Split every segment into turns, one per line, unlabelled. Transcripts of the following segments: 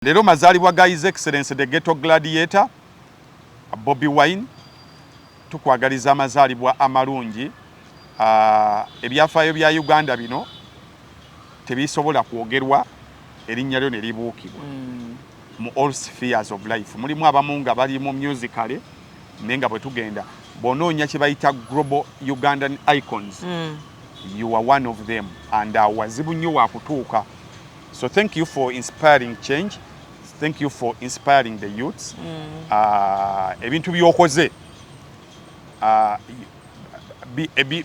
Lero mazalibwa ga His Excellency the Ghetto Gladiator Bobi Wine tukwagaliza amazalibwa amalungi. Ebyafaayo bya Uganda bino tebisobola kwogerwa erinnya lyo ne libuukibwa mu all spheres of life. Mulimu abamu nga bali mu musical nenga bwe tugenda bonoonya kye bayita global Ugandan icons. You are one of them and wazibu nnyo wa kutuuka. So thank you for inspiring change. Thank you for inspiring the youths. Ebintu byokoze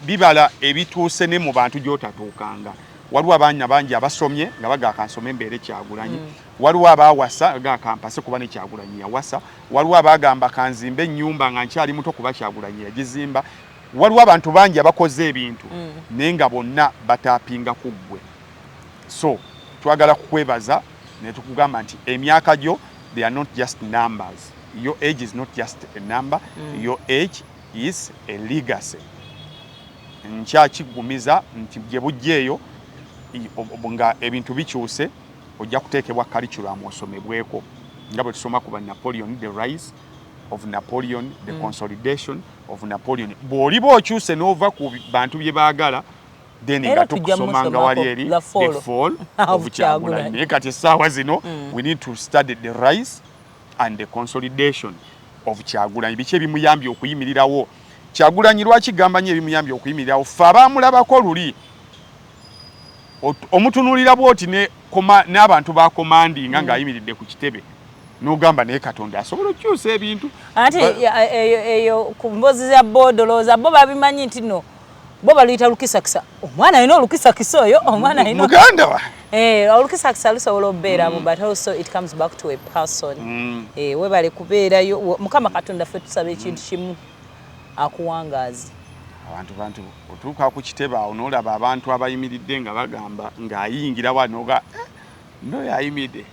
bibala ebituuse ne mu bantu gyotatuukanga. Waliwo abaana bangi abasomye nga bagaka nsome embeere Kyagulanyi. Waliwo abaawasa gaka mpase kuba ne Kyagulanyi yawasa. Waliwo abagamba kanzimbe ennyumba nga nkyali muto kuba Kyagulanyi yagizimba. Waliwo abantu bangi abakoze ebintu nenga bonna batapinga ku ggwe. So twagala kukwebaza ne tukugamba nti emyaka gyo they are not just numbers. Your age is not just a number. Your age is a legacy. Nkyakigumiza nti gye bujjeeyo nga ebintu bikyuse ojja kuteekebwa curriculum osomebweko nga bwe tusoma ku Napoleon, the rise of Napoleon, the consolidation of Napoleon. Bw'oliba okyuse n'ova ku bantu bye baagala then nga tukusoma nga wali eri the fall of Kyagulanyi. Naye kati essaawa zino we need to study the rise and the consolidation of Kyagulanyi. Biki ebimuyambye okuyimirirawo Kyagulanyi? Lwaki gamba nnyo ebimuyambye okuyimirirawo? Ffe abaamulabako luli omutunuulira bwoti n'abantu ba commanding ng'ayimiridde ku kitebe n'ogamba naye Katonda asobola okukyusa ebintu.
Ate eyo ku mbozi za bodolooza bo babimanyi nti no bo baluyita lukisakisa. Omwana alina olukisakisa oyo, omwana alina
muganda wa
olukisakisa lusobola okubeeramu, but also it comes back to a person. Webale kubeerayo. Mukama Katonda ffe tusaba ekintu kimu, akuwangaazi.
Abantu otuuka ku kitebe awo n'olaba abantu abayimiridde nga bagamba ng'ayingira wanoga ndo yayimiridde.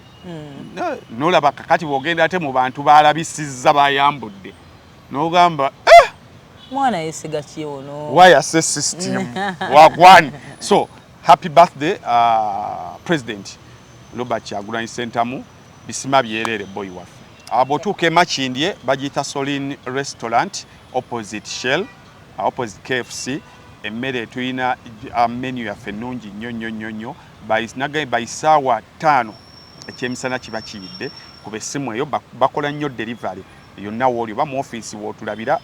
N'olaba kakati bw'ogenda ate mu bantu baalabisizza bayambudde n'ogamba
mwana yesiga kiwono
why system wagwan. So happy birthday President Robert Kyagulanyi Ssentamu. Bisima byerere boy waffe. Abotuuka Makindye bagiyita Solin Restaurant opposite Shell, opposite KFC. Emmere tuyina menu yaffe nnungi nnyo by ssaawa 5 ekyemisana kiba kiyidde. Kuba essimu eyo bakola nnyo delivery yonna woli oba mu office w'otulabira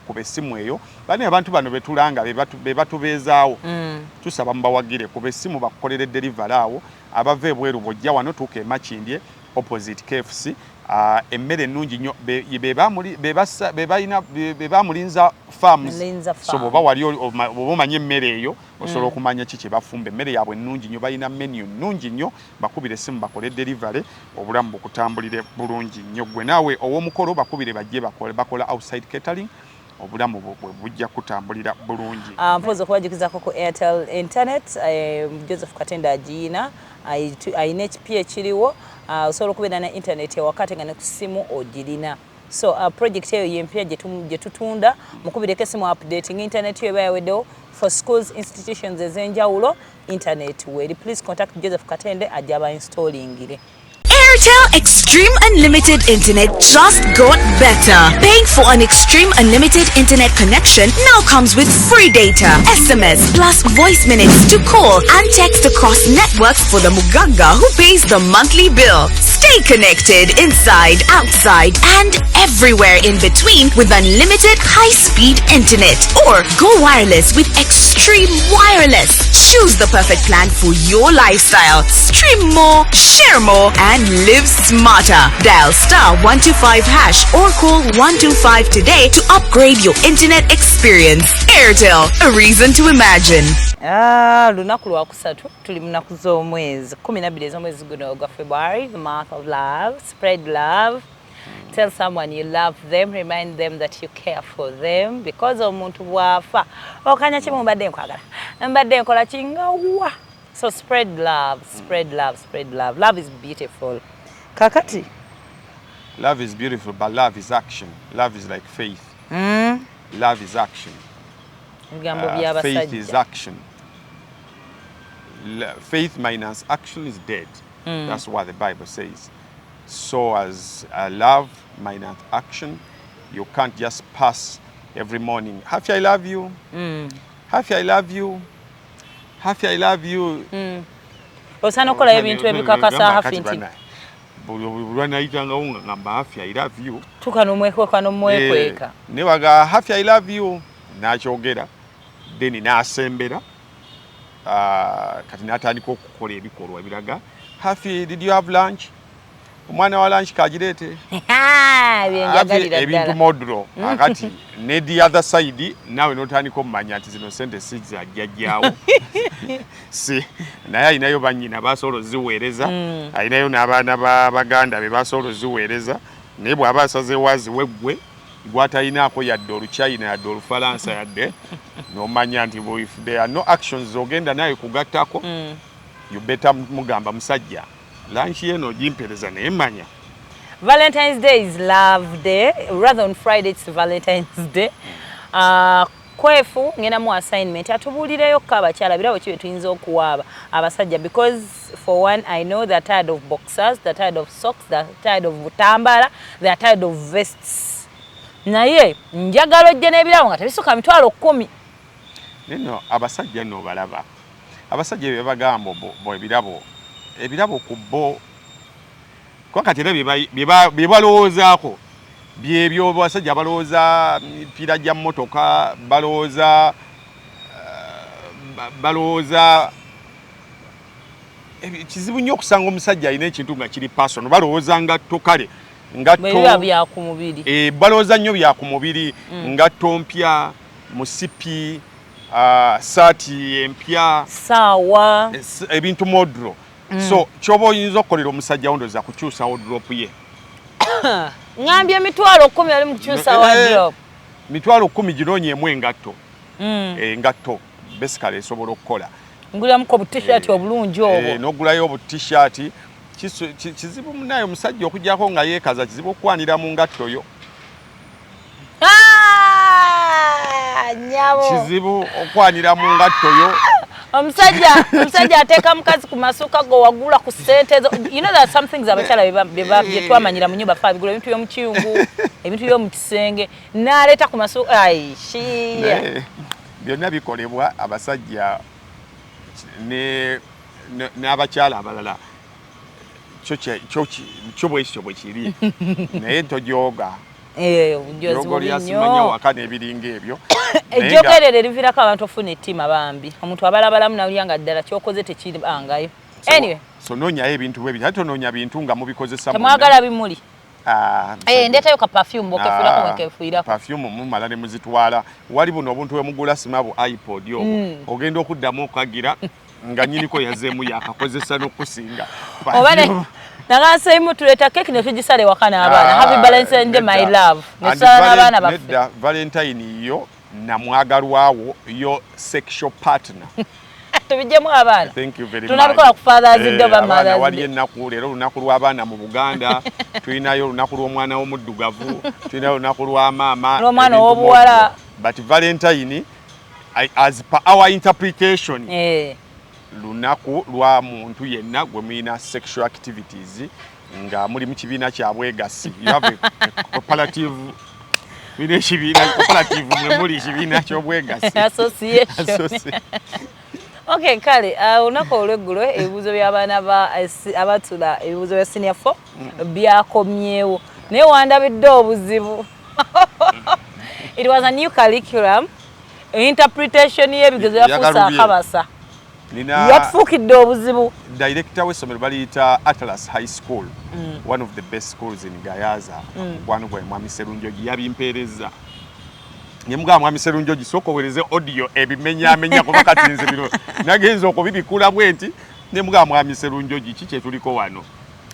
kuba essimu eyo. Bani abantu bano betulanga be batubeezaawo tusaba mubawagire kuba essimu bakukolere delivery awo. Abava ebweru bw'ojja wano tuuka e Makindye opposite KFC. Emmere ennungi nnyo be bamulinza farms. So bw'oba wali oba omanye emmere eyo osobola okumanya ki kye bafumba. Emmere yaabwe ennungi nnyo, balina menu nnungi nnyo. Bakubire essimu bakole delivery obulamu bukutambulire bulungi nnyo. Gwe naawe ow'omukolo bakubire bajje bakola outside catering obulamu bujja kutambulira bulungi.
Mpozi okubajukizaako ku Airtel Internet. Joseph Katenda agiina ayina ekipi ekiriwo. Osobola okubeera na internet wakati nga ne ku simu ogirina. So project eyo yempya gye tutunda mukubireko esimu updating internet yo bayaweddewo for schools, institutions ez'enjawulo internet weri. Please contact Joseph Katende ajja installing.
Airtel Extreme Unlimited Internet just got better. Paying for an Extreme Unlimited Internet connection now comes with free data, SMS, plus voice minutes to call and text across networks for the Muganga who pays the monthly bill. Stay connected inside, outside, and everywhere in between with unlimited high-speed internet. Or go wireless with Extreme Wireless. Choose the perfect plan for your lifestyle. Stream more, share more, and live smarter. Dial *125# or call 125 today to upgrade your internet experience. Airtel, a reason to imagine.
Lunaku lwakusatu tuli munaku z'omwezi 12 ez'omwezi guno gwa February, the month of love. Spread love. Tell someone you love them. Remind them that you care for them. Because omuntu bwafa okanya kimu mbadde nkwagala mbadde nkola kingawa. So spread love, spread love, spread love. Love is beautiful. Kakati.
Love is beautiful, but love is action. Love is like faith. Love is action. Faith is action. Faith minus action is dead. That's what the Bible says. so as love minus action. You can't just pass every morning. Hafi, I love you. Hafi, I love you. Hafi, I love you.
Osana kola ebintu ebikakasa Hafi nti.
Bulwanayitanga unga ngamba Hafi, I love you.
Tukanomwekweka nomwekweka.
Ne waga Hafi, I love you. Nakyogera. Then nasembera. Kati natandika okukola ebikolwa ebiraga. Hafi, did you have lunch? Omwana wa lunch kagirete. Ebintu modro. Akati ne the other side nawe notandika omanya nti zino sente zijjajjawo. Si naye ayinayo bannyina basoolo ziweereza. Ayinayo n'abaana baganda be basoolo ziweereza. Naye bw'aba asazeewo aziweggwe gw'atayinaako yadde Oluchina yadde Olufalansa yadde n'omanya nti if there are no actions ogenda naye kugattako you better mugamba musajja lunch yeno jimpereza naye manya.
Valentine's Day is Love Day. Rather on Friday it's Valentine's Day. Kwefu ngena mu assignment atubulireyo ko abakyala birabo kibe tuyinza okuwaaba abasajja because for one I know they're tired of boxers, they're tired of socks, they're tired of butambala, they're tired of vests. Naye njagala ojje n'ebirabo nga tebisuka mitwalo 10.
Nino abasajja no balaba. Abasajja bye bagamba bo ebirabo ku bo kwa katera bye balowoozaako byebyo abasajja balowooza mipiira gya mmotoka balowooza kizibu nnyo okusanga omusajja alina ekintu nga kiri personal balowooza ngatto kale ngatto
bya ku mubiri
balowooza nnyo bya ku mubiri ngatto mpya musipi saati empya
saawa
ebintu modro. So kyoba oyinza okukolera omusajja wondoza kukyusa wardrobe ye.
Ngambye mitwalo 10 ali mu kukyusa wardrobe.
Mitwalo 10 gironyeemu engatto. Engatto basically esobola okukola.
Ngulamu ko t-shirt obulungi obwo.
N'ogulayo obu t-shirt kizibu munayo omusajja okujjako nga yeekaza kizibu okwanira mu ngatto yo.
Nyabo.
Kizibu okwanira mu ngatto yo.
Omusajja ateeka mukazi ku masuka go wagula ku sente. You know that some things abakyala bye twamanyira mu nyumba fa bigula ebintu byo mu kiyungu, ebintu byo mu kisenge, n'aleeta ku masuka shiya.
Byonna bikolebwa abasajja n'abakyala abalala. Kyo bwekityo bwe kiri. Naye tojoga. Simanya waka n'ebiringa ebyo.
Ejjogerere livirako abantu ofuna ettima bambi. Omuntu abalabalamu nawulyanga ddala kyokoze tekibangayo. Anyway.
So noonyayo ebintu bwe biri. Ate onoonya bintu nga mubikozesa.
Temwagala bimuli. Ndeetayo ka perfume bokefuirako wekefuirako.
Perfume mumala ne muzitwala. Wali buno obuntu bwe mugula simabu iPod obwo. Ogenda okuddamu okagira nga nnyiniko yazeemu yakakozesa n'okusinga.
Nagasaimu tuleta keki ne tugisale wakana abaana. Happy Valentine's Day my love. Nesala abaana baffe.
Valentine yo namwagalwawo yo sexual partner.
Tubijjemu abaana.
Thank you very much.
Tunabikola ku Father's Day oba Mother's Day.
Wali ennaku leero lunaku lw'abaana mu Buganda. Tulinayo olunaku lw'omwana w'omuddugavu. Tulinayo olunaku lwa maama.
N'omwana w'obuwala.
But Valentine as per our interpretation. Lunaku lwa muntu yenna gwe mulina sexual activities nga muri mu kibiina kya bwegasi. You have a cooperative mwe muri kibiina ky'obwegasi.
Association. Okay, kale, olunaku olw'eggulo ebibuuzo by'abaana abatula ebibuuzo bya senior 4 byakomyewo. Naye wandabidde obuzibu. It was a new curriculum. Interpretation y'ebigezo yafuusa akabasa. Yatufukidde obuzibu.
Director w'essomero baliyita Atlas High School, one of the best schools in Gayaza. One gwe Mwami Serunjogi yabimpeereza. Nyemuga Mwami Serunjogi sokowereze audio ebimenyamenya kuba kati nze bino nagenza okubibikula bwenti nyemuga Mwami Serunjogi kiki tuliko wano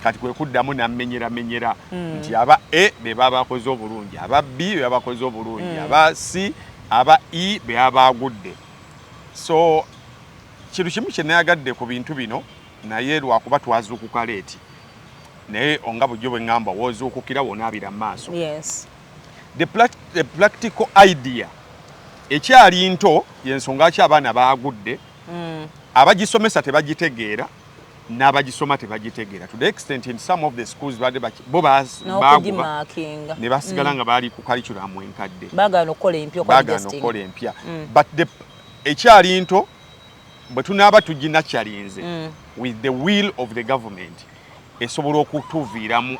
kati kwe kuddamu namenyera nti aba be babakoze obulungi, aba B be babakoze obulungi, aba C aba E be abagudde. So kintu kimu kye nayagadde ku bintu bino naye lwakuba twazuukuka leeti naye onga bujjo bwe ngamba wozuukukira wonaabira mu maaso.
Yes.
The practical idea ekyali nto y'ensonga ki abaana baagudde abagisomesa tebagitegeera n'abagisoma tebagitegera to the extent in some of the schools badde bo
baguba
ne basigala nga bali ku curriculum enkadde
bagano kola
empya but ekyali nto bwe tunaaba tugina kyalinze with the will of the government esobola okutuviiramu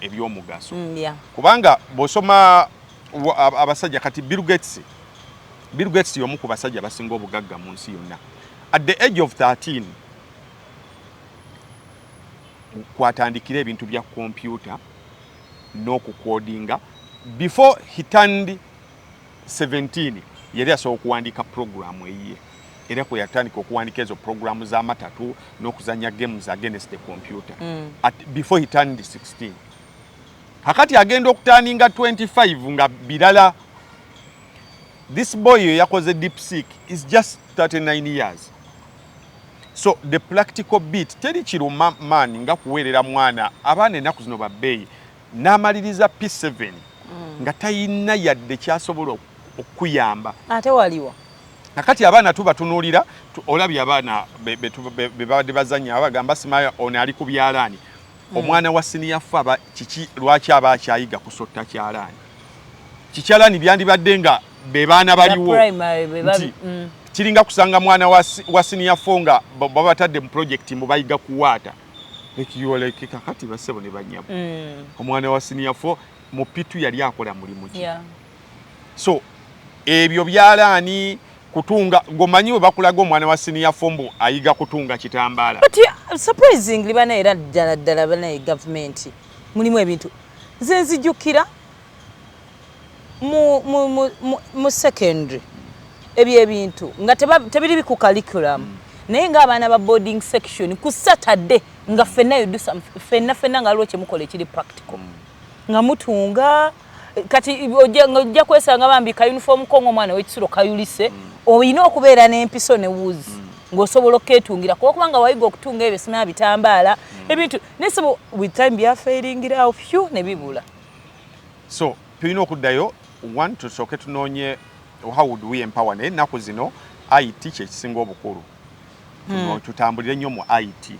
ebyomugaso kubanga bw'osoma abasajja kati Bill Gates y'omu ku basajja basinga obugagga mu nsi yonna at the age of 13 kwatandikira ebintu bya computer n'okukodinga before he turned 17 yali asobola okuwandika programu eyiye era kwe yatandika okuwandika ezo programu z'amatatu n'okuzanya games against the computer before he turned 16 kakati agenda okutaninga 25 nga bilala this boy yakoze DeepSeek is just 39 years so the practical bit teri kiruma man nga kuwerera mwana abaana ennaku zino babbeeyi n'amaliriza P7 nga tayina yadde kyasobola okuyamba
ate waliwo
nakati abaana tubatunuulira olabye abaana bebadde bazanya abagamba simaya ono ali ku byalaani omwana wa senior aba kiki lwaki aba akyayiga kusotta kyalaani kikyalaani byandibadde nga bebaana baliwo kiringa kusanga mwana wa senior nga babatadde mu project mu bayiga kuwaata ekiyoleke kakati basebo ne banyabo omwana wa senior mu pitu yali akola mulimu ki so ebyo byalaani kutunga gomanyiwe bakulaga omwana wa senior mbu ayiga kutunga kitambala
but surprisingly bana era ddala bana government mulimu ebintu zenzijukira mu secondary ebintu nga tebiri biku curriculum naye nga abaana ba boarding section ku Saturday nga fenna nga lwo kyemukola ekiri practical nga mutunga kati ojja kwesanga bambika uniform kongo omwana w'ekisulo kayulise oyina okubeera n'empiso ne wuzi ng'osobola okketungira kubanga wayiga okutunga ebyo simanya bitambaala ebintu nesebo with time byafairingira awo fyu ne bibula
so tulina okuddayo one tusooke tunoonye how would we empower naye ennaku zino IT kyekisinga obukulu tutambulire nnyo mu IT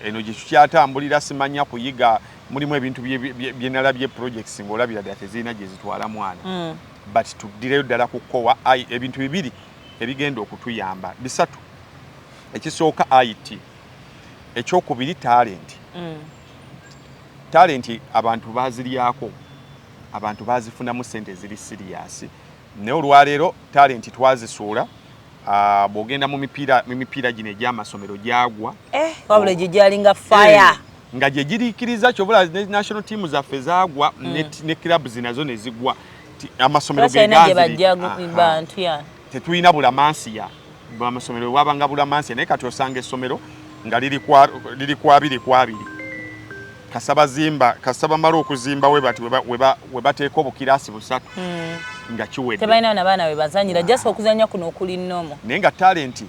eno gye tukyatambulira simanya kuyiga mulimu ebintu byenalabye projects ng'olabira ddala tezirina gye zitwala mwana but tuddireyo ddala kukowa ebintu bibiri ebigenda okutuyamba bisatu ekisooka IT ekyokubiri talent abantu baziryako abantu bazifunamu sente ziri serious naye olwaleero talent twazisuula bw'ogenda mu mipiira gino egy'amasomero gyagwa
wabula gye gyalinga fire
nga gye giriikiriza kyobula national team zaffe zaagwa ne club zinazo ne zigwa amasomero tetulina bulamansiya amasomero bwabanga bulamansiya naye kati osanga essomero nga liri ku 2 kasaba mala okuzimba we bateeka obukiraasi busatu nga kiwedde
tebalina n'abaana we bazanyira just okuzanya kuno okuli nnomo
naye nga talent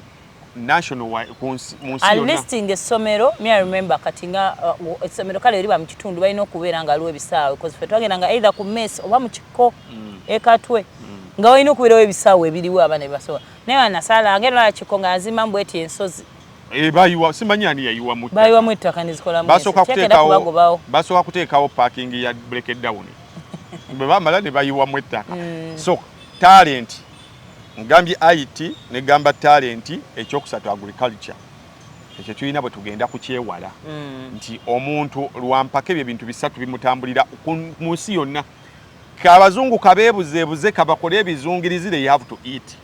national mu nsi yonna
listing essomero me remember kati nga essomero kale eriba mu kitundu balina okubeera nga aliwo ebisaawe because ffe twagendanga either ku mess oba mu kiko ekatwe nga walina okubeerawo ebisaawe ebiriwo abaana bebasobola naye wanasala ngeno la kiko nga azimba mbweti ensozi
bayiwa simanyi ani yayiwa mu
ettaka nezikolamu
basooka kuteekawo parking ya break down bwe bamala ne bayiwa mu ettaka so talent ngambye IT ne gamba talent ekyokusatu agriculture ekyo tulina bwe tugenda kukyewala nti omuntu lwampaka ebyo ebintu bisatu bimutambulira mu nsi yonna kabazungu kabeebuzeebuze kabakole ebizungirizi they have to eat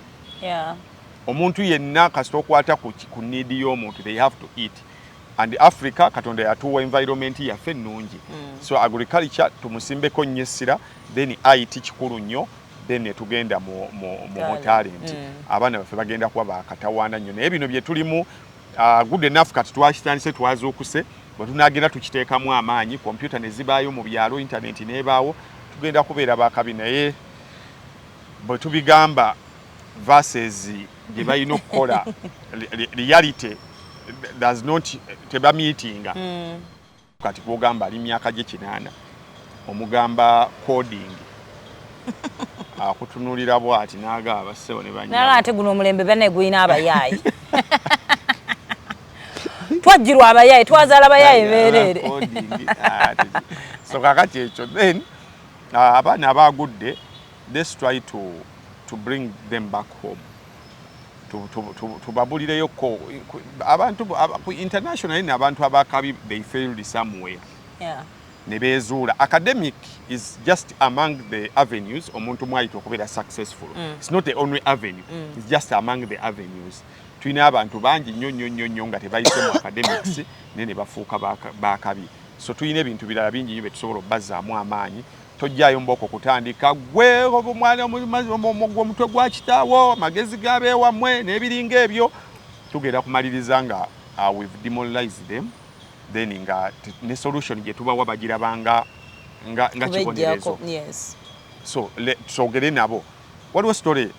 omuntu yenna kasita okwata ku need y'omuntu they have to eat and Africa katonda yatuwa environment yaffe ennungi so agriculture tumusimbeko nnyo essira then IT kikulu nnyo then tugenda mu talent abaana baffe bagenda kuba bakatawaana nnyo naye bino bye tulimu good enough kati twakitandise twazuukuse bwe tunagenda tukiteekamu amaanyi computer ne zibaayo mu byalo internet n'ebaawo tugenda kubeera bakabi naye bwe tubigamba versus gye balina okukola reality does not teba meeting kati kugamba ali myaka gye 8 omugamba coding akutunulira bwati n'agaba ssebo ne banya
nala ate guno omulembe bane gwina abayaayi twajjirwa abayaye twazaala abayaye beerere
so kakati ekyo then abaana abagudde let's try to bring them back home tubabulireyo ko abantu internationally n'abantu abakabi they failed somewhere ne bezuula academic is just among the avenues omuntu mwaito okubeera successful it's not the only avenue it's just among the avenues tulina abantu bangi nnyo nga tebayise mu academics ne bafuuka bakabi so tulina ebintu birala bingi nnyo betusobola obbazaamu amaanyi tojjaayo mboko kutandika gwe omwana omutwe gwa kitaawo amagezi g'abeewammwe n'ebiringa ebyo tugenda kumaliriza nga we've demoralized them then nga ne solution gye tubawa bagirabanga nga kibonerezo so tusogere nabo waliwo story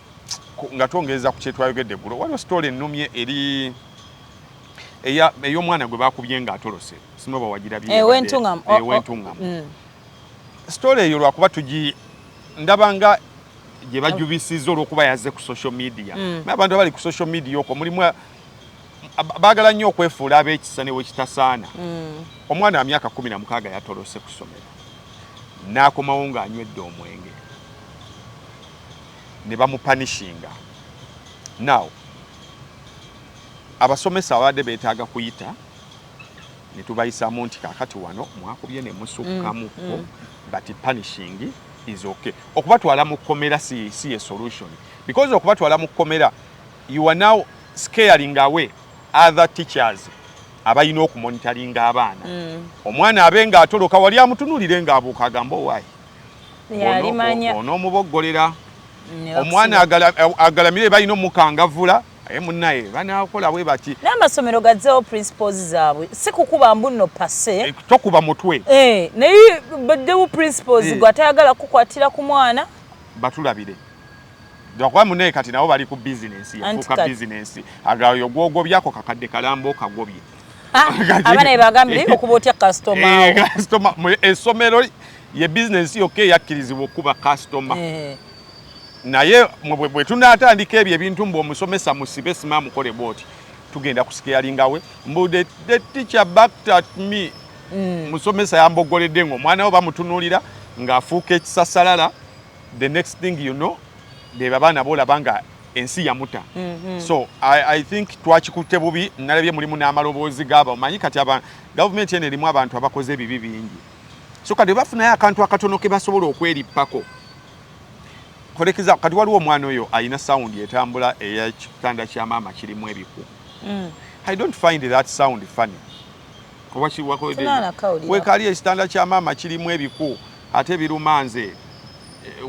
nga twongereza ku kyetwayogedde eggulo waliwo story ennumye eri ey'omwana gwe bakubye nga atolose sinoba wagirabye wentungamu story eyo lwakuba ndabanga gye bajubisiza olw'okuba yazze ku social media abantu abali ku social media okwo mulimu baagala nnyo okwefuula ab'ekisa ne wekitasaana omwana wa myaka 16 yatolose ku ssomero n'akomawo ng'anywedde omwenge ne bamupanishinga now abasomesa abadde beetaaga kuyita ne tubayisaamu nti kaakati wano mwakubye ne musukkamuko but punishing is okay okubatwala mu kkomera si a solution because okubatwala mu kkomera you are now scaring away other teachers abayina okumonitoringa abaana omwana abenga atoloka wali amutunulire nga abuuka agamba owaayi onoomuboggolera omwana agalamire balina omukangavula munnaye banaakola bwe bati
n'amasomero gazzeewo principles zaabwe si kukuba mbuno pase
tokuba mutwe
naye baddewo principles gw'atayagala kukwatira ku mwana
batulabire lwakuba munnaye kati nabo bali ku bizinensi yafuuka bizinensi agayo gwogobyako kakadde kalambo kagobye
abaana ebagambire okuba otya kasitoma
essomero ye bizinensi yokka eyakkirizibwa okuba kasitoma naye bwe tunaatandika ebyo ebintu mbu omusomesa musibe sima mukole bwoti tugenda kusikeyalingawe mbu the teacher backed at me musomesa yambogoledde ng'omwana we bamutunuulira ng'afuuka ekisasalala the next thing you know beba baana boolaba nga ensi yamuta so I think twakikutte bubi nalabye mulimu n'amaloboozi gaaba omanyi kati gavumenti eno erimu abantu abakoze ebibi bingi so kati bafunayo akantu akatono ke basobola okwerippako kolekeza kati waliwo omwana oyo alina sound etambula ey'ekitanda kya maama kirimu ebiku I don't find that sound funny wekali ekitanda kya maama kirimu ebiku ate birumanze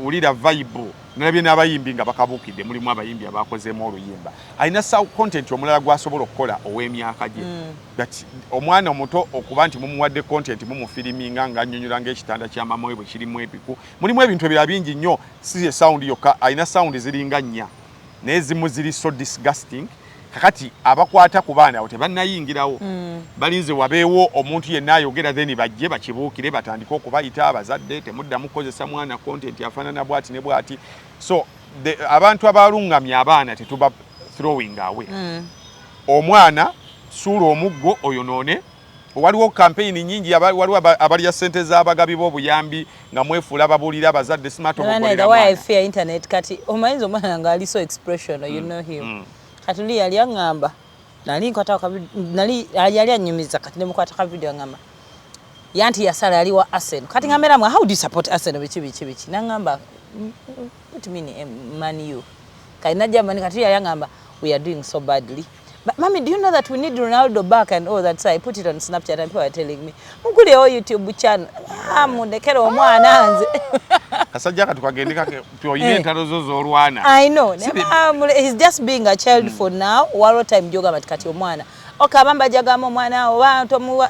ulira vibe nalabye n'abayimbi nga bakabuukidde mulimu abayimbi abakozeemu oluyimba alina content omulala gwasobola okukola ow'emyaka gye but omwana omuto okuba nti mumuwadde content mumufiriminga ng'annyonnyola ng'ekitanda kya maama we bwe kirimu ebiku mulimu ebintu ebirala bingi nnyo si sound yokka alina sound ziringa 4 naye zimu ziri so disgusting kakati abakwata ku baana abo tebannayingirawo balinze wabeewo omuntu yenna ayogera then bajje bakibuukire batandike okubayita abazadde temuddamu kukozesa mwana content afaanana bwati ne bwati so abantu abalungamye abaana tetuba throwing away omwana suula omuggo oyonoone waliwo campaign nyingi waliwo abalya ssente z'abagabi b'obuyambi nga mwefuula babuulira abazadde smart
obukolera internet kati omanyiza omwana nga ali so expression you know him katuli yali angamba yali anyumiza kati nemukwata ka video ngamba yanti yasala yali wa Arsenal kati ngambera mwa how do you support Arsenal bichi nangamba what mean man you kaina jamani kati yali angamba we are doing so badly but mommy do you know that we need Ronaldo back and all that so I put it on Snapchat and people are telling me mukuli o YouTube channel mundekero omwana anze
kasajja katukagendeka tyoyine entalo zo z'olwana
I know he's just being a child for now walo time joga matikati omwana okabamba jagamo omwana o bantu muwa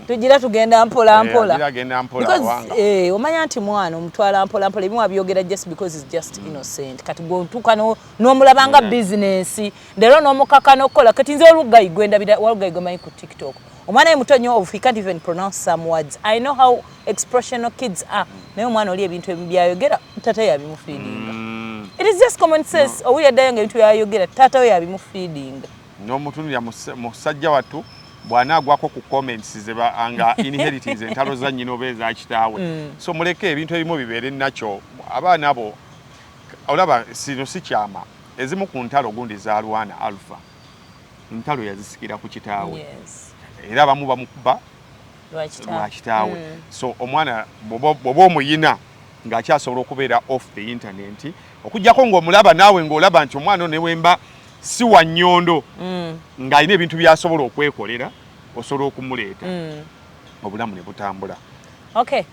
tujira tugenda mpola because omanya nti mwana omutwala mpola ebimu abyogera just because he's just innocent kati gontuka n'omulabanga business ndero n'omukaka n'okola kati nze olugayi gwenda walugayi gomanyi ku TikTok omwana muto nnyo of he can't even pronounce some words I know how expressional kids are naye omwana oli ebintu ebyayogera tata yabimufeedinga it is just common sense owulira ddala nga ebintu byayogera tata we yabimufeedinga
n'omutunulira musajja wattu bw'anaagwako ku comments nga inheritance entalo za nnyina oba eza kitaawe so muleke ebintu ebimu bibeere nakyo abaana abo olaba sino si kyama ezimu ku ntalo gundi zaalwana alpha ntalo yazisikira ku kitaawe era abamu bamukuba lwa kitaawe so omwana bw'oba omuyina ng'akyasobola okubeera off the internet okujjako ng'omulaba naawe ng'olaba nti omwana ono newemba si wa nnyondo ng'alina ebintu by'asobola okwekolera osobola okumuleeta obulamu ne butambula.
Okay.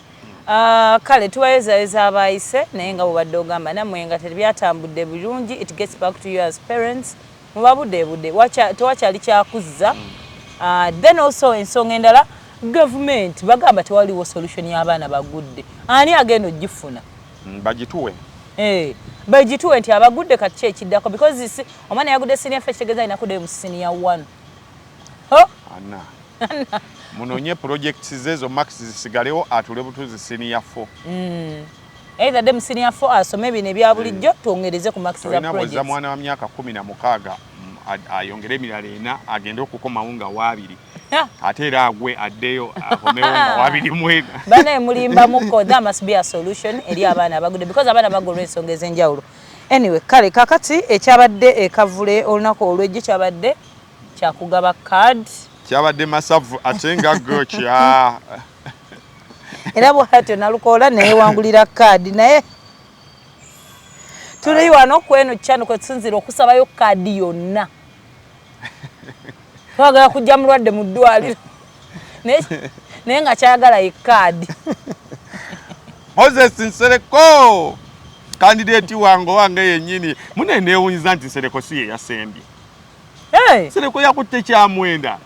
Kale tuwayezayeza abayise naye nga bw'obadde ogamba nammwe nga tebyatambudde bulungi it gets back to you as parents mubabudde tewakyali kyakuzza then also ensonga endala government bagamba tewaliwo solution y'abaana bagudde ani agenda ogifuna
bagituwe
bagituwe nti abagudde kati ki ekiddako because omwana yagudde senior 5 kitegeeza alina kudde mu senior 1
ana munonye projects zezo max zisigalewo atule butuzi senior 4
either dem senior 4 asome bino ebya bulijjo tuongereze ku max za projects
za mwana wa myaka 16 ayongere emirala 4 agende okukomawo nga waabiri ate era agwe addeyo akomewo nga waabiri mwena
bana mulimba muko that must be a solution eri abaana abagudde because abaana bagolwa ensonga ez'enjawulo anyway kale kakati ekyabadde ekavule olunaku olw'ejjo kyabadde kyakugaba card
kyabadde masavu ate nga gokya
era bwatyo Nalukoola neyewangulira kaadi naye tuli wano kweno kyano kwe tusinzira okusabayo kaadi yonna twagala kujja mulwadde mu ddwaliro naye nga kyayagala ekaadi
Moses Nsereko candidate wange yennyini munenewunyiza nti Nsereko si ye yasembye Nsereko yakutte kyamwenda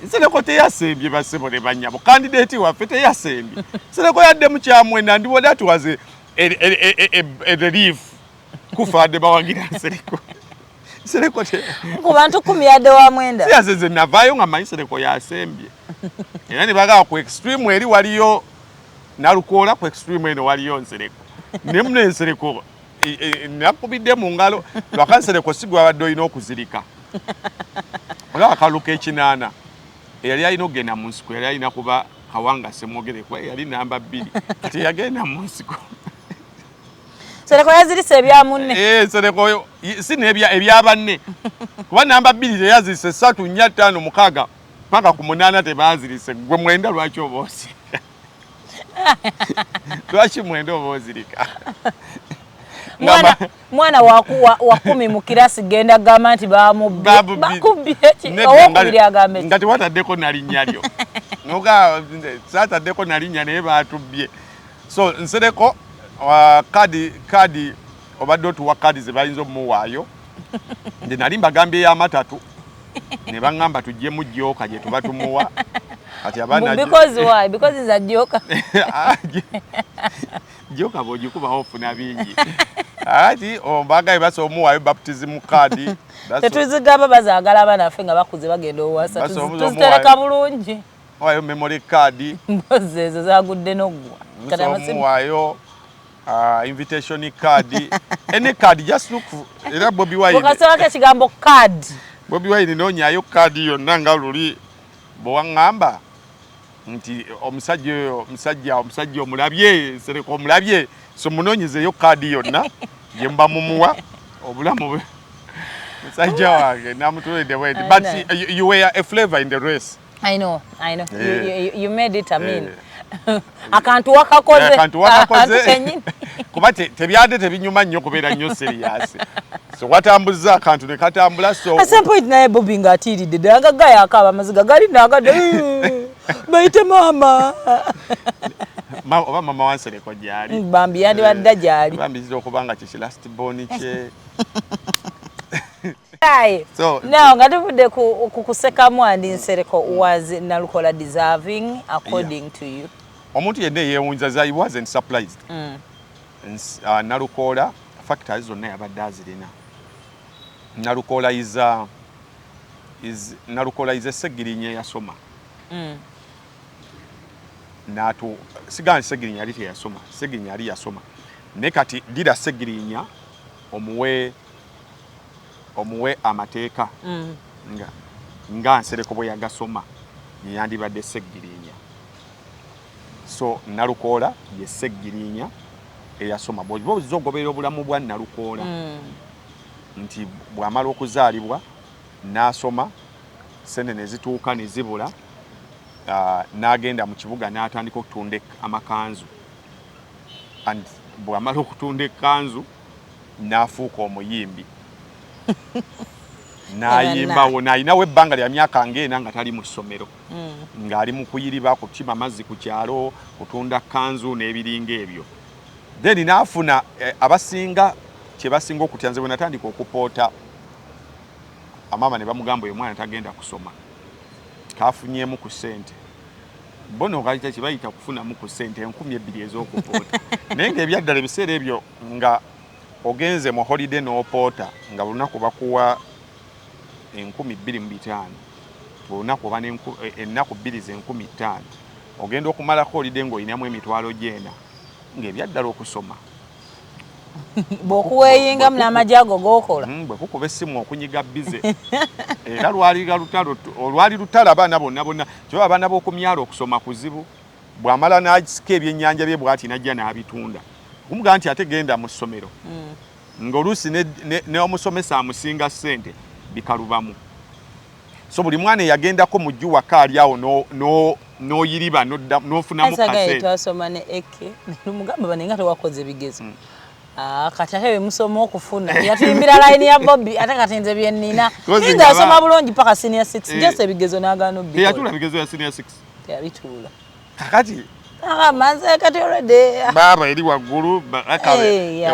Nsereko teyasembye basebo ne banyabo candidate waffe teyasembye Nsereko yadde mu kyamwenda ndi that was a relief kufaade bawangira Nsereko Nsereko
ku bantu 10 yadde wa mwenda
siyazeze navaayo nga manyi Nsereko yasembye era ne bagala ku extreme eri waliyo Nalukoola ku extreme eno waliyo Nsereko ne mune Nsereko nakubidde mu ngalo lwaka Nsereko sigwa badde olina okuzirika olaba akaluka ekinaana eyali alina okugenda mu nsiko yali alina kuba Kawanga Semwogerekwa yali namba 2 kati yagenda mu nsiko
Nsereko yazirise ebya munne
Nsereko si nebya banne kuba namba 2 teyazirise 3 4 5 6 paka ku 8 tebazirise gwe mwenda lwaki obosi lwaki mwenda obozirika
mwana wa 10 mu kirasi genda gamba nti bakubye owokubiri agambe
nga tewataddeko nalinnya lyo noga saataddeko nalinnya naye batubye so Nsereko kadi obadde otuwa kadi ze bayinza omuwaayo nze nali mbagambye y'amatatu ne baŋŋamba tujje mu jjooka gye tuba tumuwa kati abaana
because why because is a joker
jjooka bw'ogikuba ofuna bingi ati ombagaye basa omuwaayo baptism card
tetuzigamba bazaagala abaana ffe nga bakuze bagenda owasa tuzitereka bulungi
waayo memory card
mbozi ezo zagudde n'oggwa
omuwaayo invitation card any card just look era Bobi Wine
wakasaba ke kigambo card
Bobi Wine noonyaayo card yonna nga luli bw'aŋŋamba nti omusajja omulabye Nsereko omulabye so munoonyezeeyo kaadi yonna gye mba mumuwa obulamu bwe musajja wange namutuledde bwedi but you were a flavor in the race.
I know you made it akantu wakakoze
kuba tebyadde tebinyuma nnyo kubeera nnyo serious so watambuza akantu ne katambula so
at some point naye Bobi ng'atiiridde ddala nga gaya akaaba amaziga gali nagadde bayite mama
oba mama wa Nsereko gyali
bambi yandibadde gyali
bambi zira okuba nga kiki last born kye
so now nga tuvudde ku kusekamu andi Nsereko was Nalukoola deserving according to you
omuntu yenna yeewunza I wasn't surprised Nalukoola factors zonna yabadde azirina Nalukoola is a Segirinya yasoma natu sigani Segirinya yali teyasoma Segirinya yali yasoma ne kati dira Segirinya omuwe omuwe amateeka nga Nsereko bwe yagasoma yandibadde Seggirinya. So Nalukoola ye Seggirinya eyasoma bw'oza ogoberera obulamu bwa Nalukoola nti bw'amala okuzaalibwa n'asoma sente ne zituuka ne zibula n'agenda mu kibuga n'atandika okutunda amakanzu and bw'amala okutunda ekkanzu n'afuuka omuyimbi n'ayimbawo n'ayinawo ebbanga lya myaka ng'ena nga tali mu ssomero ng'ali mu kuyiriba kukima mazzi ku kyalo kutunda kanzu n'ebiringa ebyo then n'afuna abasinga kye basinga okutya nze bwe natandika okupoota amaama ne bamugamba oyo mwana tagenda kusoma kafunyeemu ku ssente bono kalita kye bayita kufunamu ku ssente 2,000 ez'okupoota naye ng'ebyaddala ebiseera ebyo nga ogenze mu holiday n'opoota nga bulunaku bakuwa 2,500 bulunaku oba ennaku 2 ze 5,000 ogenda okumalako holiday ng'olinamu emitwalo gyena ng'ebyaddala okusoma
bw'okuweeyingamu n'amagye ago g'okola
bwe kukuba essimu okunyiga bize era olwali lutalo abaana bonna kiba abaana b'oku myalo okusoma kuzibu bw'amala n'asika ebyennyanja bye bw'ati n'ajja n'abitunda kumugamba nti ate genda mu ssomero ng'oluusi n'omusomesa amusinga ssente bikalubamu so buli mwana eyagendako mu jju waka ali awo n'oyiriba n'ofunamu kasente
twasoma ne eke mugamba bane nga tewakoze bigezo kati ate bemusoma okufuna yatuyimbira layini ya Bobby ate kati nze byennina nga asoma bulungi paka senior 6 just ebigezo n'agaana obbikola
teyatula bigezo ya senior 6
teyabituula
kakati
manze kati already
baba eri waggulu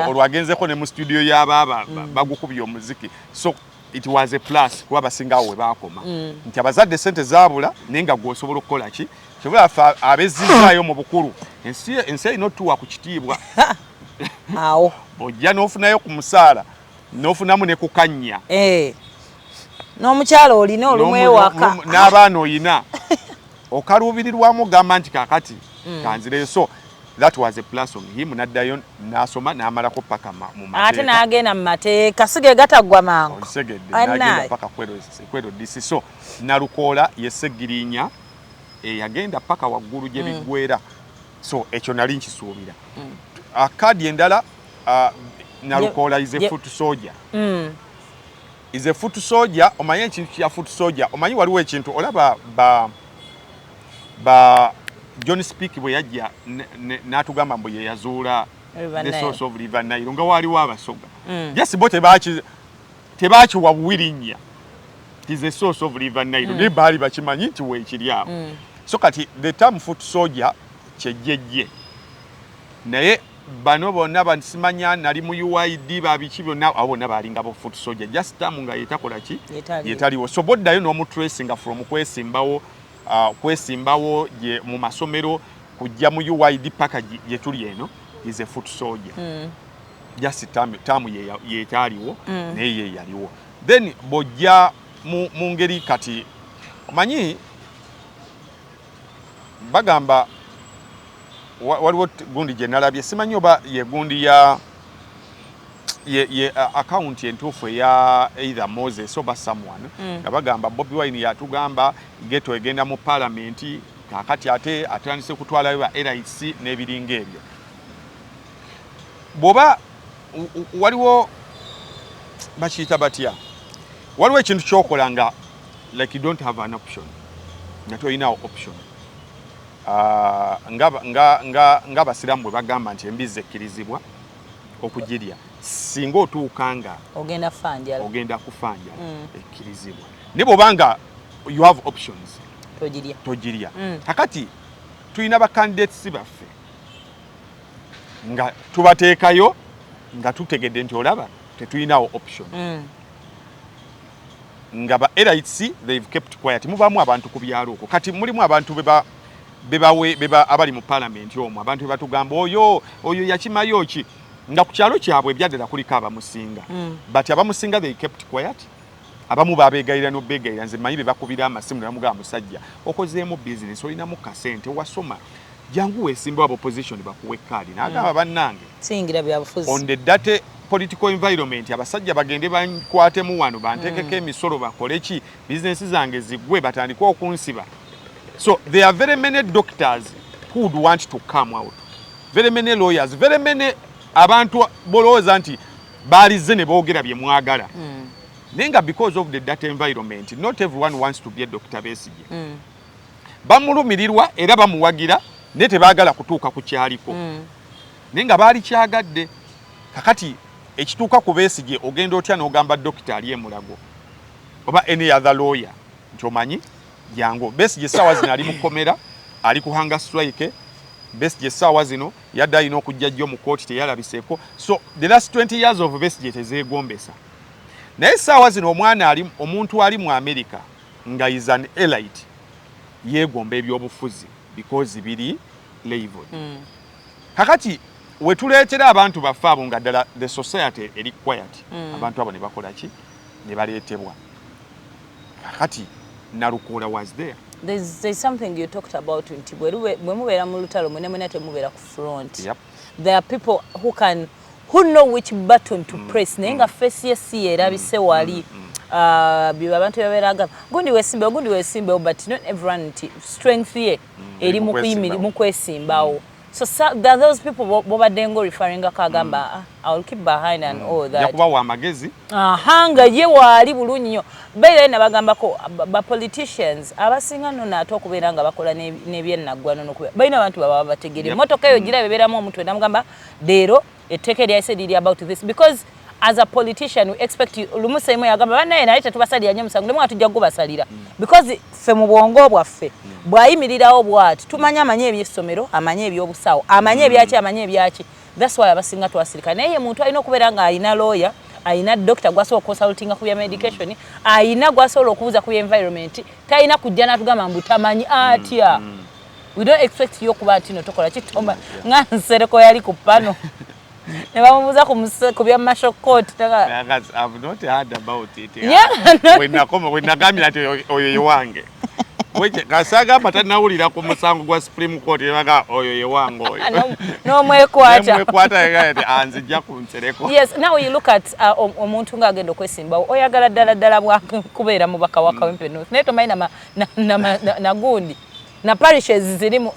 olwagenzeko ne mu studio y'abaaba bagukubye omuziki so it was a plus kuba basingawo we baakoma nti abazadde sente zaabula naye nga gwosobola okukola ki kyobola abezzizaayo mu bukulu ensi erina otuwa ku kitiibwa
awo
ojja n'ofunayo ku musaala n'ofunamu ne ku kannya
n'omukyalo olina olumu ewaka
n'abaana oyina okaluubirirwamu gamba nti kakati kanzireyo so that was a plus on him n'addayo n'asoma n'amalako paka mu mateeka
ate n'agenda mu mateeka sige gataggwa mangu
onsegedde n'agenda paka kwero disi so Nalukoola ye Seggirinya yagenda paka waggulu gye biggwera so ekyo nali nkisuubira akadi endala Nalukoola is a foot soldier is a foot soldier omanyi ekintu kya foot soldier omanyi waliwo ekintu olaba ba John Speak bwe yajja n'atugamba mbu ye yazuula the source of River Nile nga waliwo abasoga just bo tebakiwa buwirinnya is the source of River Nile ne baali bakimanyi nti weekiri awo so kati the term foot soldier kyejjejje naye bano bonna bansimanya nali mu UID babiki byonna abo bonna balinga bo foot soldier just term nga yetakola ki yetaliwo so boddayo n'omutracinga from kwesimbawo je mu masomero kujja mu UID paka je tuli eno is a foot soldier just term yetaliwo naye yaliwo then bojja mu ngeri kati omanyi bagamba waliwo gundi gye nalabye simanyi oba ye gundi ya account entuufu eya either Moses oba someone nga bagamba Bobi Wine yatugamba geto egenda mu parliament kakati ate atandise kutwala ba LIC n'ebiringa ebyo boba waliwo bachita batya waliwo ekintu kyokola nga like you don't have an option nga toyina option nga basiramu bwe bagamba nti embizi ekkirizibwa okugirya singa otuuka nga ogenda kufanjala ekkirizibwa ne bw'obanga you have options togirya kakati tulina bakandidates baffe nga tubateekayo nga tutegedde nti olaba tetulinawo option nga ba LIC they've kept quiet mubamu abantu ku byalo okwo kati mulimu abantu beba abali mu parliament omwo abantu batugamba oyo yakimayo ki nga ku kyalo kyabwe ebyaddala kuliko abamusinga but abamusinga they kept quiet abamu babeegayira n'obeegayira nze manyi bakubira amasimu namugamba musajja okozeemu business olinamu kasente wasoma jangu weesimba abo opposition bakuwe kadi n'agamba bannange
singira byabufuzi
on the date political environment abasajja bagende bankwatemu wano bantekeko emisolo bakole ki business zange zigwe batandika okunsiba. So there are very many doctors who would want to come out, very many lawyers, very many abantu bolowooza nti baalize ne boogera bye mwagala. Nenga because of the data environment, not everyone wants to be a Dr. Besigye. Bamulumirirwa era bamuwagira ne tebaagala kutuuka ku kyaliko. Nenga baali kyagadde. Kakati ekituuka ku Besigye ogenda otya n'ogamba dokita ali emulago oba any other lawyer nti omanyi jangu. Besigye essaawa zino ali mu komera, ali ku hunger strike. Besigye essaawa zino yadde alina okujja jjo mu kooti teyalabiseeko. So the last 20 years of Besigye tezeegombesa. Naye essaawa zino omuntu ali mu America nga is an elite yeegomba ebyobufuzi because biri level. Kakati wetuleetera abantu baffe abo nga ddala the society eri quiet, abantu abo ne bakola ki ne baleetebwa. Kakati Nalukoola was there.
There's something you talked about nti bwe mubeera mu lutalo mwene temubeera ku front.
Yep.
There are people who know which button to press. Nenga face yesi erabise wali biba abantu babeeraga gundi wesimbe but not everyone strength ye eri mu kuyimira mu kwesimbawo. So there are those people bobadengo referring akagamba I will keep behind and all that.
Yakuba wa magezi.
Nga ye wali bulunyi nnyo. Beera nabagambako ba politicians abasinga nno nate okubeera nga bakola n'ebyennaggwano n'okubeera balina abantu baba bategere. Emmotoka eyo gira bebeeramu omuntu namugamba leero etteeka lyayise liri about this because as a politician we expect lumusemu yagamba banaye naye tetubasalira nnyo musango nemwe tujja kubasalira because ffe mu bwongo bwaffe bwayimirirawo bwati amanye eby'essomero amanye eby'obusawo amanye ebyaki. That's why abasinga twasirika naye muntu alina okubeera nga alina lawyer, alina doctor gwasobola consultinga ku bya medication, alina gwasobola okubuuza ku bya environment, talina kujja n'atugamba mbu tamanyi atya. We don't expect you okuba nti no tokola kitoma nga Nsereko yali ku pano ne bamubuuza ku bya Marshall Court.
I've not heard about it.
Yeah.
When nagambira nti oyo ye wange. Kasaga patanawulira ku musango gwa Supreme Court yaga oyo ye wange oyo. Nomwekwata anzijja ku Nsereko.
Yes, now you look at omuntu nga agenda okwesimba oyagala ddala bwa kubeera mubaka wa Kawempe North. Naye tomanyi na gundi na parishes zirimu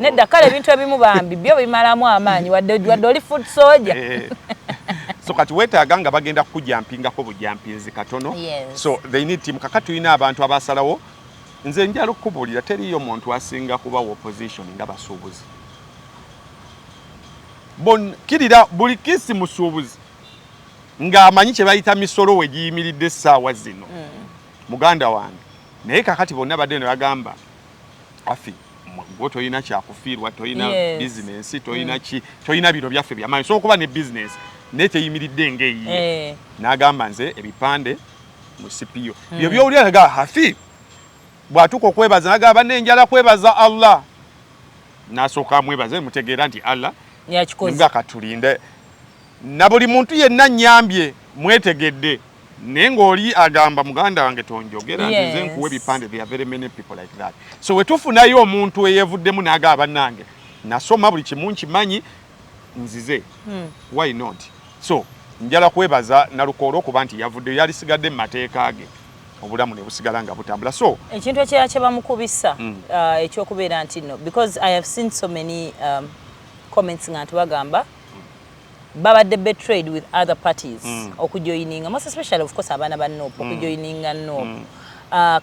nedda kale ebintu ebimu bambi byo bimalamu amaanyi wadde oli foot soldier.
So kati weetaaga nga bagenda kujampingako bujampinzi katono. So they need team. Kakati tulina abantu abasalawo nze njala okubuulira teriyo muntu asinga kuba opposition nga basuubuzi. Kirira buli kisi musuubuzi ng'amanyi kye bayita misolo we giyimiridde essaawa zino. Muganda wange naye kakati bonna badde ne bagamba afi gwe toyina kyakufiirwa, toyina bizinensi, toyina biro byaffe byamaanyi, so okuba ne bizinensi naye teyimiridde ng'eyiye. N'agamba nze ebipande mu CPO byo byowulira nga hafi bw'atuuka okwebaza n'agamba n'enjala kwebaza Allah. N'asooka amwebaze mutegeera nti Allah nga katulinde na buli muntu yenna nnyambye mwetegedde. Naye ng'oli agamba muganda wange tonjogera nti nze nkuwa ebipande. There are very many people like that. So we tufunayo omuntu eyeevuddemu n'agamba bannange nasoma buli kimu nkimanyi nzize. Why not? So njala kwebaza Nalukoola okuba nti yavuddeyo yalisigadde mu mateeka ge obulamu ne busigala nga butambula. So
ekintu ekirala kye bamukubisa ekyokubeera nti no because I have seen so many comments nga nti bagamba babadde betrayed with other parties okujoininga most especially of course abaana ba NOP okujoininga NOP.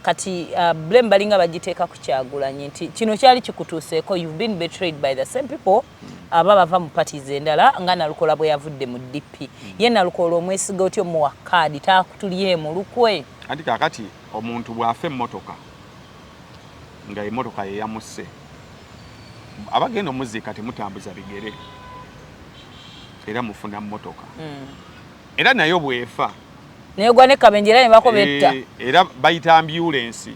Kati blame balinga bagiteeka ku Kyagulanyi nti kino kyali kikutuuseeko you've been betrayed by the same people bava mu parties endala nga Nalukoola bwe yavudde mu DP. Ye Nalukoola omwesiga otyo muwa kaadi taakutulye mu lukwe.
Anti kakati omuntu bw'afa emmotoka nga emmotoka ye yamusse abagenda omuziika temutambuza bigere era mufuna mmotoka era nayo bwefa
naye gwa ne kabenje era ne bakobetta
era bayita ambulance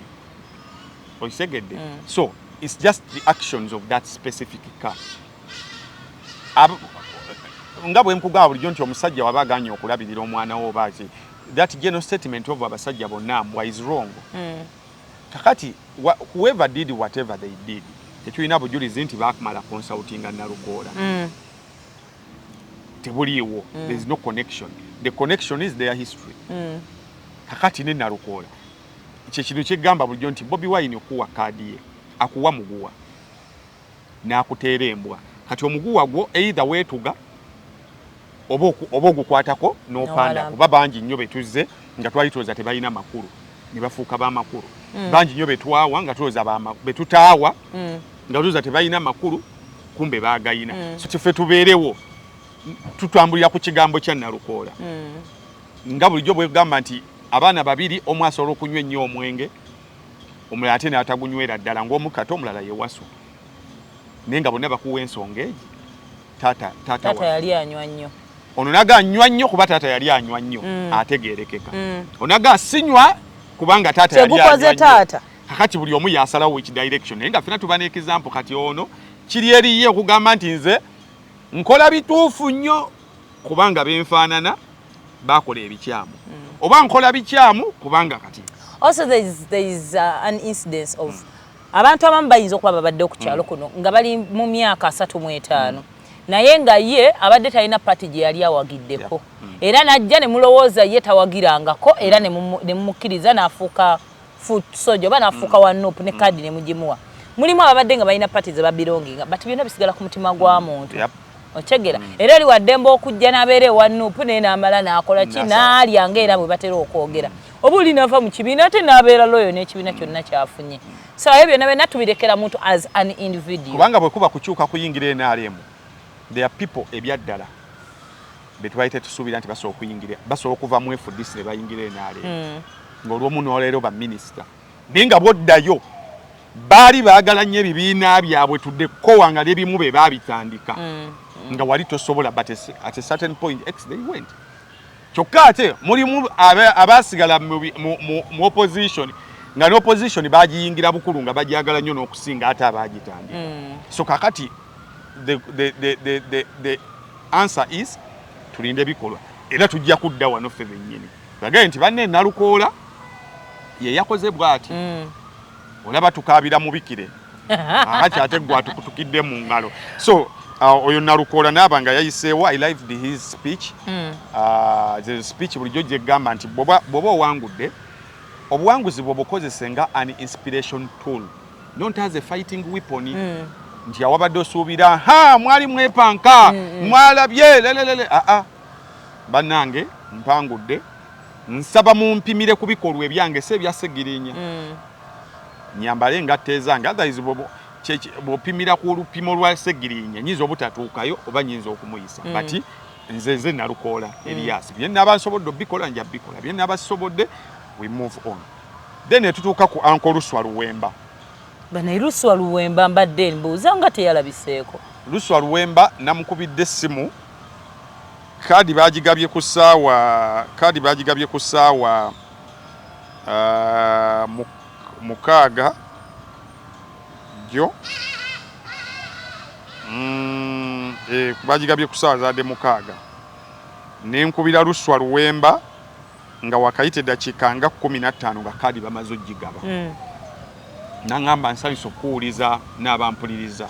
oisegedde. So it's just the actions of that specific car. Nga bwe nkugaba bulijjo nti omusajja wabaganye okulabirira omwana wo baaki that general statement of abasajja bonna is wrong. Kakati whoever did whatever they did tetulina bujulizi nti bakumala consulting Nalukoola. tebuliiwo. There is no connection. The connection is their history. Kakati ne Narukoola kyekintu kyegamba bulijjo nti Bobi Wine okuwa kaadi ye akuwa muguwa n'akuteera embwa kati omuguwa gwo either weetuga oba ogukwatako n'opanda kuba bangi nnyo betuze nga twali tuloza tebalina makulu ne bafuuka b'amakulu bangi nnyo betwawa nga tuloza betutaawa nga tuloza tebalina makulu kumbe baagayina so kiffe tubeerewo tutambulira ku kigambo kya Narukoola nga bulijjo bwegamba nti abaana babiri omu asobola okunywa ennyo omwenge omulala ate n'atagunywera ddala ng'omukato omulala ye wasu naye nga bonna bakuwa ensonga egi taata
yali anywa nnyo
ono naga anywa nnyo kuba taata yali anywa nnyo ategeerekeka onaga asinywa kubanga taata yali anywa nnyo kakati buli omu yasalawo which direction naye nga ffena tuba n'ekizampo kati ono kiri eriye okugamba nti nze nkola bituufu nnyo kubanga benfaanana bakola ebikyamu oba nkola bikyamu kubanga kati
also there is an incidence of abantu abamu bayinza okuba babadde ku kyalo kuno nga bali mu myaka 35 naye nga ye abadde talina pati gye yali awagiddeko era najja ne mulowooza ye tawagirangako era ne mumukkiriza n'afuuka foot soldier oba n'afuuka wa Nuupu ne kaadi ne mugimuwa mulimu ababadde nga balina pati ze babironginga but byonna bisigala ku mutima gwa muntu okyegera era oli waddemba okujja n'abeera ewa Nuupu naye n'amala n'akola ki n'alya ng'era bwe batera okwogera oba oli n'ava mu kibiina ate n'abeera loyo n'ekibiina kyonna kyafunye so ebyo byonna byonna tubirekera muntu as an individual
kubanga bwe kuba kukyuka kuyingira NRM there are people ebyaddala betwaite tusuubira nti basobola okuyingira basobola okuva mu FDC ne bayingira NRM ng'olw'omu n'olero ba minisita naye nga bwoddayo baali baagala nnyo ebibiina byabwe tuddeko wanga n'ebimu be baabitandika nga wali tosobola but at a certain point X they went kyokka ate mulimu abaasigala mu opposition nga ne opposition bagiyingira bukulu nga bagyagala nnyo n'okusinga ate abaagitandika so kakati the answer is tulinde bikolwa era tujja kudda wano ffe bennyini bagaye nti banne Narukoola ye yakoze bw'ati olaba tukaabira mubikire ati ate gwa tukutukidde mu ngalo so oyo Narukoola n'aba nga yayiseewo I liked his speech the speech bulijjo gye gamba nti bw'oba owangudde obuwanguzi bw'obukozese nga an inspiration tool not as a fighting weapon nti awabadde osuubira mwali mwepanka mwalabye lelelele bannange mpangudde nsaba mumpimire ku bikolwa ebyange si ebyasegirinya nyambale engatta ezange otherwise bw'opimira ku lupimo lwa segirinya nyinza obutatuukayo oba nyinza okumuyisa bati nze Narukoola Erias bye naba nsobodde obikola nja bikola bye naba sobodde we move on then etutuuka ku Uncle Luswa Luwemba
bana Luswa Luwemba mbadde mbuuza nga teyalabiseeko
Luswa Luwemba namukubidde essimu kaadi bagigabye ku ssaawa mukaaga jo bagigabye ku ssaawa zaadde mukaaga nenkubira Luswa Luwemba nga wakayita eddakiika nga 15 nga kaadi bamaze ogigaba naŋŋamba nsanyusa okuwuliza n'abampuliriza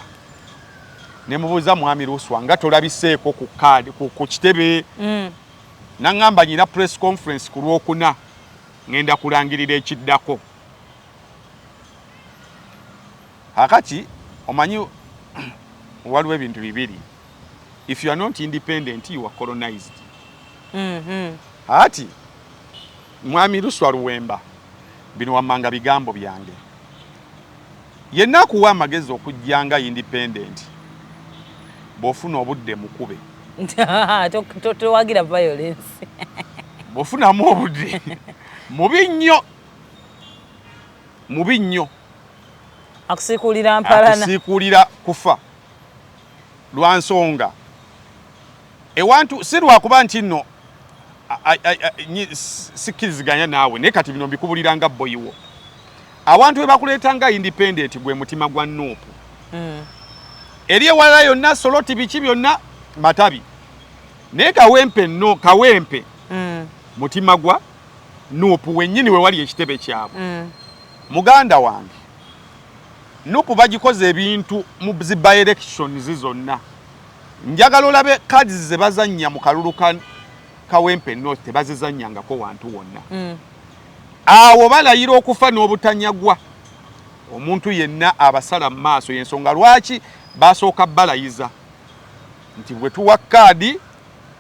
ne mubuuza mwami Luswa nga tolabiseeko ku kaadi ku kitebe naŋŋamba nyina press conference ku Lwokuna ngenda kulangirira ekiddako akati omanyi waliwo ebintu bibiri if you are not independent you are colonized ati mwami Luswa Luwemba bino wammanga bigambo byange yenna akuwa amagezi okujjanga independent bw'ofuna obudde mukube
towagira violence
bw'ofunamu obudde mubi nnyo
akusiikulira mpalana
akusiikulira kufa lwa nsonga ewantu si lwakuba nti nno sikkiriziganya naawe naye kati bino mbikubulira nga boyiwo abantu we bakuleetanga independent gwe mutima gwa Nuupu eri ewalala yonna soloti biki byonna matabi naye kawempe mutima gwa Nuupu wennyini we wali ekitebe kyabwe muganda wange Nuupu bagikoze ebintu mu zi by elections zonna njagala olabe cards ze bazannya mu kalulu Kawempe North tebazizannyangako wantu wonna. Awo balayira okufa n'obutanyagwa omuntu yenna abasala mu maaso y'ensonga lwaki basooka balayiza nti bwe tuwa kaadi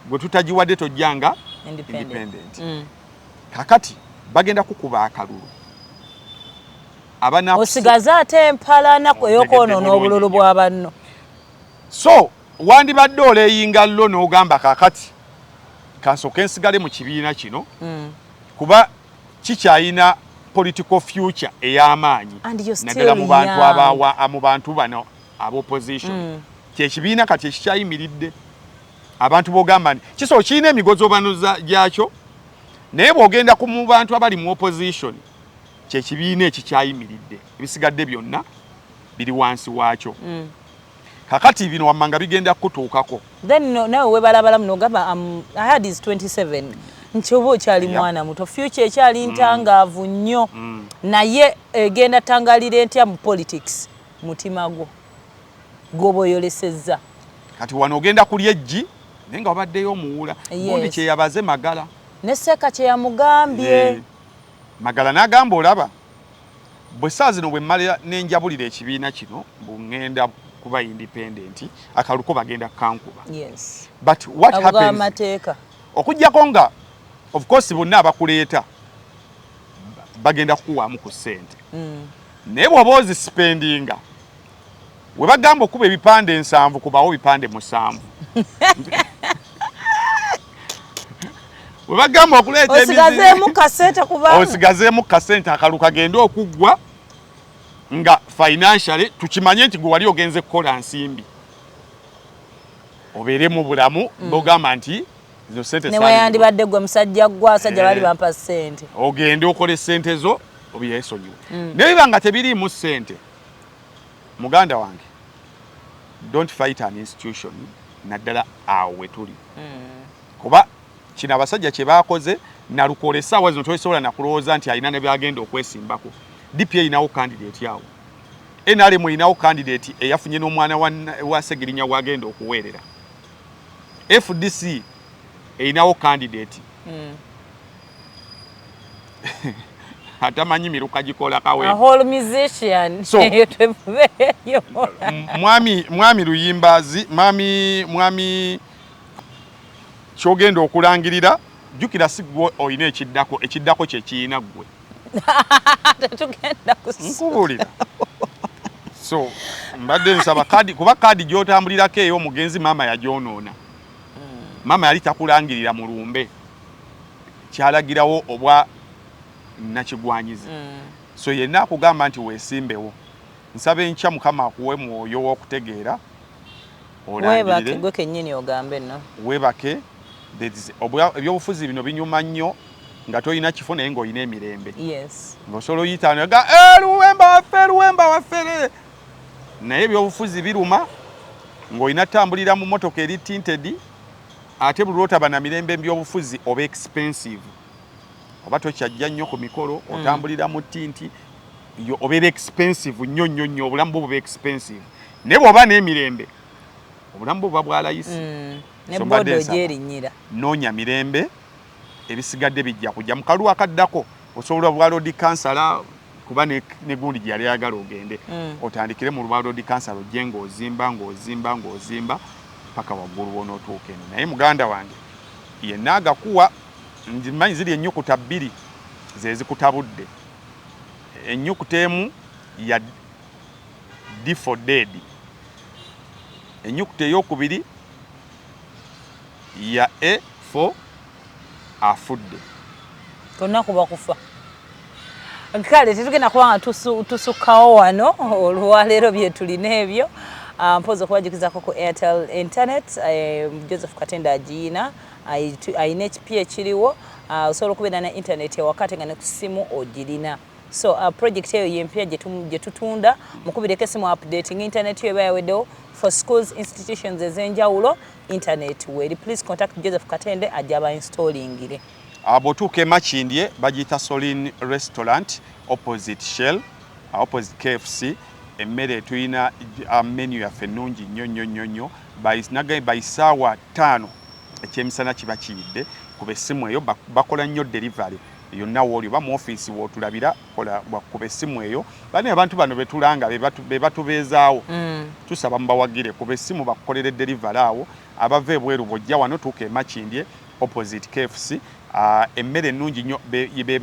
bwe tutagiwadde tojjanga independent. Kakati bagenda kukuba akalulu
osigaza ate empalana ey'okwonoona obululu bwa banno.
So wandibadde oleyinga llo n'ogamba kakati kansooka ensigale mu kibiina kino kuba kikyayina political future ey'amaanyi naddala mu bantu bano ab'opposition. Kyekibiina kati ekikyayimiridde abantu b'ogamba nti kisooka kirina emigozobano gyakyo naye bw'ogenda mu bantu abali mu opposition kyekibiina ekikyayimiridde ebisigadde byonna biri wansi waakyo. Kakati bino wammanga bigenda kutuukako.
Then nawe webalabalamu n'ogamba I had is 27 nti oba okyali mwana muto future ekyali ntangaavu nnyo naye egenda tangalira entya mu politics mutima gwo gwoba oyolesezza.
Kati wano ogenda kulya eggi naye nga wabaddeyo omuwula gundi kyeyabaze Magala
ne Seka kye yamugambye.
Magala n'agamba olaba bwe saa zino bwe mmala n'enjabulira ekibiina kino ngenda kuba independent akaluko bagenda kankuba. But what happens okujjako nga of course bonna abakuleeta bagenda kukuwaamu ku ssente naye bw'oba ozispendinga we bagamba okuba ebipande 7 kubawo bipande 7 we bagamba okuleeta osigazeemu kasente akalu kagenda okuggwa nga financially tukimanye nti gwe wali ogenze kukola nsimbi obeere mu bulamu bogamba nti izo sente
ne wayandibadde gwe musajja gwasajja bali bampa ssente
ogende okole ssente zo obyesonyiwe naye banga tebiri mu ssente muganda wange don't fight an institution naddala awo wetuli kuba kino abasajja kye baakoze nalukola essaawa zino tosobola nakulowooza nti alina ne byagenda okwesimbako. DP inawo candidate yawo NRM inawo candidate eyafunye n'omwana wa Segirinya wagenda okuweerera. FDC inawo candidate atamanyi miruka gikola kawe
a whole musician.
So, mwami Luyimbazi mwami kyogenda okulangirira jukira sigwo oyina ekiddako kye kiyina gwe
tetugenda
kusuubulira. So mbadde nsaba kadi kuba kadi gy'otambulirako eyo omugenzi maama yagyonoona. Maama yali takulangirira mu lumbe kyalagirawo obwa nakigwanyizi. So yenna akugamba nti weesimbewo. Nsaba enkya Mukama akuwe mwoyo w'okutegeera olangirire.
Weebake gwe kennyini ogambe nno.
Weebake ebyobufuzi bino binyuma nnyo nga toyina kifo naye ng'olina emirembe. Ng'osobola oyitaano ga Luwemba waffe naye ebyobufuzi biruma ng'olina tambulira mu mmotoka eri tinted ate buli lwotaba na mirembe ebyobufuzi oba expensive oba tokyajja nnyo ku mikolo otambulira mu tinti obeera expensive nnyo obulamu bwo buba expensive naye bw'oba n'emirembe obulamu bwo buba bwalayisi.
Ne bodo gyerinnyira
noonya mirembe ebisigadde bijja kujja mu kaluwa akaddako osobola bwa road council kuba ne gundi gyali ayagala ogende otandikire mu lwa road council ojje ng'ozimba paka waggulu wonootuuka eno. Naye muganda wange yenna agakuwa nzimanyi ziri ennyukuta 2 ze zikutabudde. Ennyukuta emu ya D for dead, ennyukuta ey'okubiri ya A for afudde.
Tonna kuba kufa. Kale tetugenda kubanga tusukkawo wano olwaleero bye tulina ebyo. Mpozo kubajukizaako ku Airtel Internet. Joseph Katenda agiina ayina ekipi ekiriwo. Osobola okubeera na internet ewakati nga ne ku ssimu ogirina. So project eyo yempya gye tutunda mukubireko essimu updating internet yo eba yaweddewo for schools institutions ez'enjawulo internet weri. Please contact Joseph Katende ajja installingire.
Bw'otuuka e Makindye bagiyita Solin Restaurant opposite Shell, opposite KFC. emmere tulina menu yaffe ennungi nnyo bayisaawa 5 ekyemisana kiba kiyidde kuba essimu eyo bakola nnyo delivery yonna wooli oba mu ofiisi wootulabira kuba essimu eyo bani abantu bano betulanga be batubeezaawo tusaba mubawagire kuba essimu bakukolera delivery awo abava ebweru bwojja wano tuuka emakindye opposite KFC emmere ennungi nnyo be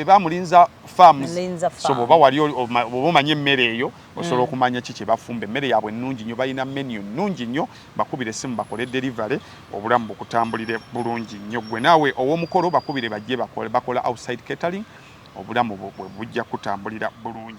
bamulinza farms so bwoba wali oba omanye emmere eyo osobola okumanya ki kye bafumba emmere yaabwe ennungi nnyo balina menu nnungi nnyo bakubire essimu bakole delivery obulamu bukutambulire bulungi nnyo gwe naawe ow'omukolo bakubire bajje bakola outside catering obulamu bwe bujja kutambulira bulungi.